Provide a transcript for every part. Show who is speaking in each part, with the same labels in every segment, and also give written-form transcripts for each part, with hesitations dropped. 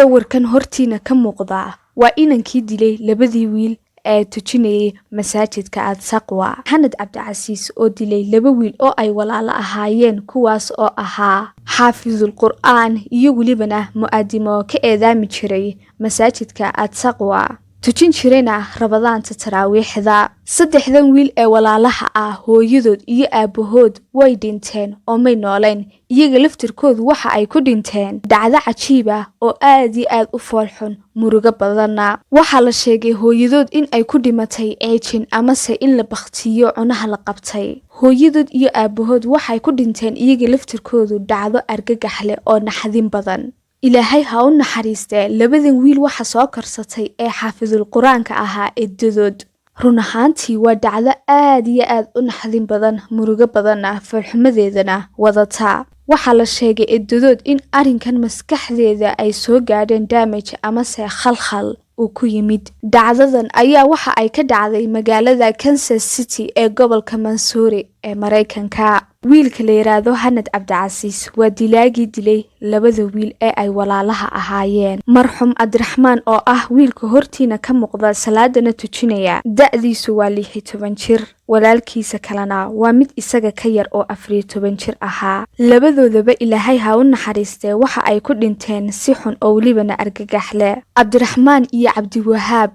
Speaker 1: sawirkan hortiina ka muuqda waa inankii dilay labadii wiil ee tujinayay masaajidka Al-Taqwa. Xanad Cabdicasiis oo dilay laba wiil oo ay walaalo ahaayeen kuwaas oo ahaa xaafizul Qur'aan iyo walibana mu'aadimo ka eedaami jiray masaajidka Al-Taqwa. tujin jirayna rabadaanta taraawiixda. Saddexdan wiil ee walaalaha ah hooyadood iyo aabahood way dhinteen oo may nooleen. iyaga laftirkoodu waxa ay ku dhinteen dhacdo cajiib ah oo aad iyo aad u foolxun murugo badanna. waxaa la sheegay hooyadood in ay ku dhimatay ceejin amase in la baktiyo cunaha la qabtay. hooyadood iyo aabahood waxay ku dhinteen iyaga laftirkoodu dhacdo argagax leh oo naxdin badan. ilaahay ha u naxariistee labadan wiil waxa soo karsatay ee xaafizul quraanka ahaa eedadood. run ahaantii waa dhacdo aad iyo aad u naxdin badan murugo badanna falxumadeedana wadata. waxaa la sheegay eedadood in arrinkan maskaxdeeda ay soo gaadheen damage amase khalkhal uu ku yimid. dhacdadan ayaa waxa ay ka dhacday magaalada Kansas City ee gobolka Missouri ee Maraykanka. wiilka la yiraahdo Xanad Cabdicasiis waa dilaagii dilay labada wiil ee ay walaalaha ahaayeen. marxuum Abdiraxmaan oo ah wiilka hortiina ka muuqda salaadana tujinaya da'diisu waa 16 jir. walaalkiisa kalena waa mid isaga ka yar oo 14 jir ahaa. labadoodaba ilaahay ha u naxariistee waxa ay ku dhinteen si xun oo walibana argagax leh. Abdiraxmaan iyo Abdi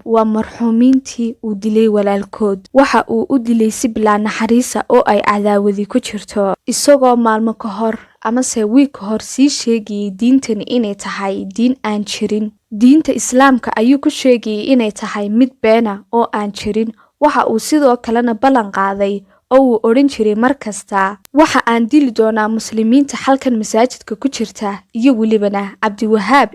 Speaker 1: waa marxuumiintii uu dilay walaalkood. waxa uu u dilay si bilaa naxariisa oo ay cadaawadi ku jirto, isagoo maalmo ka hor amase wiil ka hor sii sheegayay diintani inay tahay diin aan jirin. diinta islaamka ayuu ku sheegayay inay tahay mid beena oo aan jirin. waxa uu sidoo kalena ballan qaaday oo uu odhan jiray markasta waxa aan dili doonaa muslimiinta halkan masaajidka ku jirta iyo walibana Abdi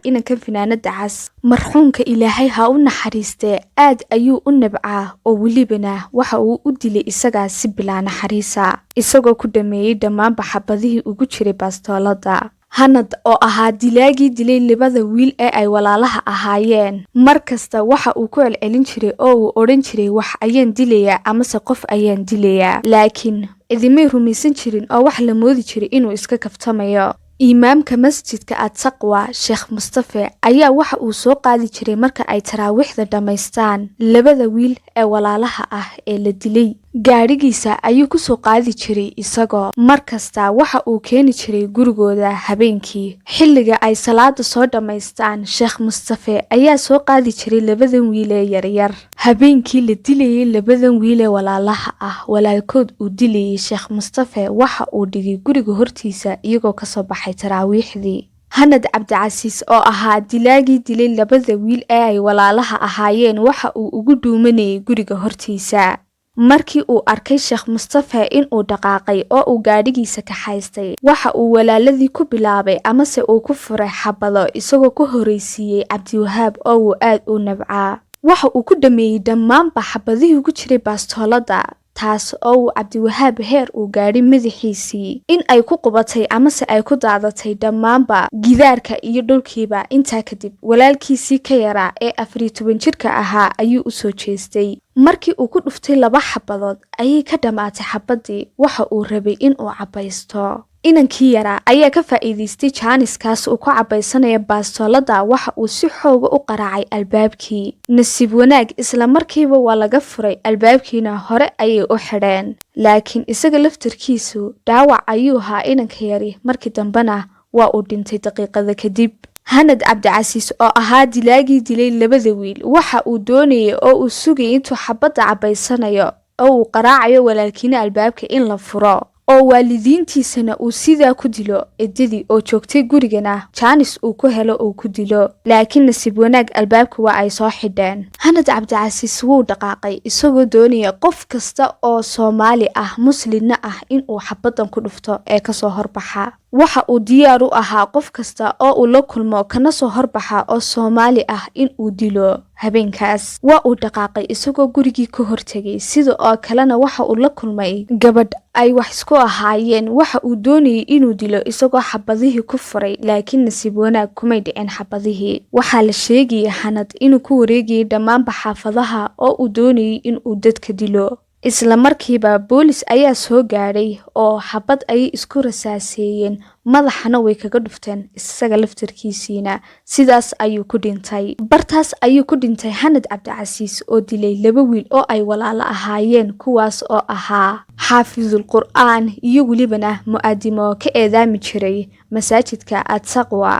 Speaker 1: inankan finaanada cas. marxuumka ilaahay ha u naxariistee aad ayuu u nabcaa oo walibana waxa uu u dilay isagaa si bilaa naxariisa, isagoo ku dhameeyay dhammaan xabadihii ugu jiray bastoolada. Xanad oo ahaa dilaagii dilay labada wiil ee ay walaalaha ahaayeen markasta waxa uu ku celcelin jiray oo uu odhan jiray wax ayaan dilayaa amase qof ayaan dilayaa, laakiin idimay rumaysan jirin oo wax la moodi jiray inuu iska kaftamayo. imaamka masjidka Al-Taqwa Sheekh Mustafa ayaa waxa uu soo qaadi jiray marka ay taraawiixda dhamaystaan labada wiil ee walaalaha ah ee la dilay. gaarigiisa ayuu ku soo qaadi jiray isagoo markasta waxa uu keeni jiray gurigooda habeenkii. xilliga ay salaada soo dhamaystaan Sheekh Mustafa ayaa soo qaadi jiray labadan wiil ee yaryar. habeenkii la dilayay labadan wiil ee walaalaha ah walaalkood uu dilayay Sheekh Mustafa waxa uu dhigay guriga hortiisa iyagoo ka soo baxay taraawiixdii. Xanad Cabdicasiis oo ahaa dilaagii dilay labada wiil ee ay walaalaha ahaayeen waxa uu ugu dhuumanayay guriga hortiisa. markii uu arkay Sheekh Mustafa in uu dhaqaaqay oo uu gaadhigiisa ka haystay waxa uu walaaladii ku bilaabay amase uu ku furay xabado isagoo ku horeysiiyay Abdi oo uu aad u nabcaa. waxa uu ku dhameeyay dhammaan xabadihii ugu jiray bastoolada, taas oo uu Abdi heer uu gaadhay madaxiisii in ay ku qubatay amase ay ku daadatay dhammaanba gidaarka iyo dhulkiiba. intaa kadib walaalkiisii ka yaraa ee 14 jirka ahaa ayuu u soo jeestay. markii uu ku dhuftay 2 xabadood ayay ka dhamaatay xabadii. waxa uu rabay in uu cabaysto. inankii yaraa ayaa ka faa'iideystay jaaniskaas uu ku cabaysanaya bastoolada. waxa uu si xooga u qaraacay albaabkii. nasiib wanaag isla markiiba waa laga furay albaabkiina hore ayay u xidheen, laakiin isaga laftarkiisu dhaawac ayuu ahaa inanka yari. markii dambena waa uu dhintay daqiiqada kadib. Xanad Cabdicasiis oo ahaa dilaagii dilay labada wiil waxa uu doonayay oo uu sugayay intuu xabada cabaysanayo oo uu qaraacayo walaalkiina albaabka in la furo oo waalidiintiisana uu sidaa ku dilo eedadii oo joogtay gurigana jaanis uu ku helo oo ku dilo, laakiin nasiib wanaag albaabka waa ay soo xidheen. Xanad Cabdicasiis wuu dhaqaaqay isagoo doonaya qof kasta oo Soomaali ah muslimna ah in uu xabadan ku dhufto ee ka soo horbaxa. waxa uu diyaar u ahaa qof kasta oo uu la kulmo kana soo horbaxa oo Soomaali ah in uu dilo. habeenkaas waa uu dhaqaaqay isagoo gurigii ka hortagay. sidoo oo kalena waxa uu la kulmay gabadh ay wax isku ahaayeen. waxa uu doonayay inuu dilo isagoo xabadihii ku furay, laakiin nasiib wanaag kumay dhicin xabadihii. waxaa la sheegay Xanad inuu ku wareegayay dhammaan xaafadaha oo uu doonayay in uu dadka dilo. isla markiiba boolis ayaa soo gaadhay oo xabad ayay isku rasaaseeyeen madaxana way kaga dhufteen isaga laftarkiisiina sidaas ayuu ku dhintay bartaas ayuu ku dhintay xanad cabdicasiis oo dilay laba wiil oo ay walaalo ahaayeen kuwaas oo ahaa xaafidul qur'aan iyo welibana mu'aadimo ka eedaami jiray masaajidka at-taqwa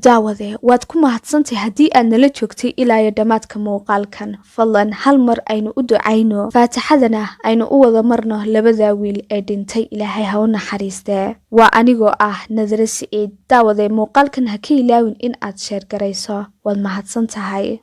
Speaker 1: daawade waad ku mahadsantahay haddii aad nala joogtay ilaa iyo dhamaadka muuqaalkan fadlan hal mar aynu u ducayno faatixadana aynu u wada marno labada wiil ee dhintay ilaahay ha u naxariistee waa anigoo ah Nadra Siciid daawade muuqaalkan ha ka ilaawin in aad sheer garayso waad mahadsantahay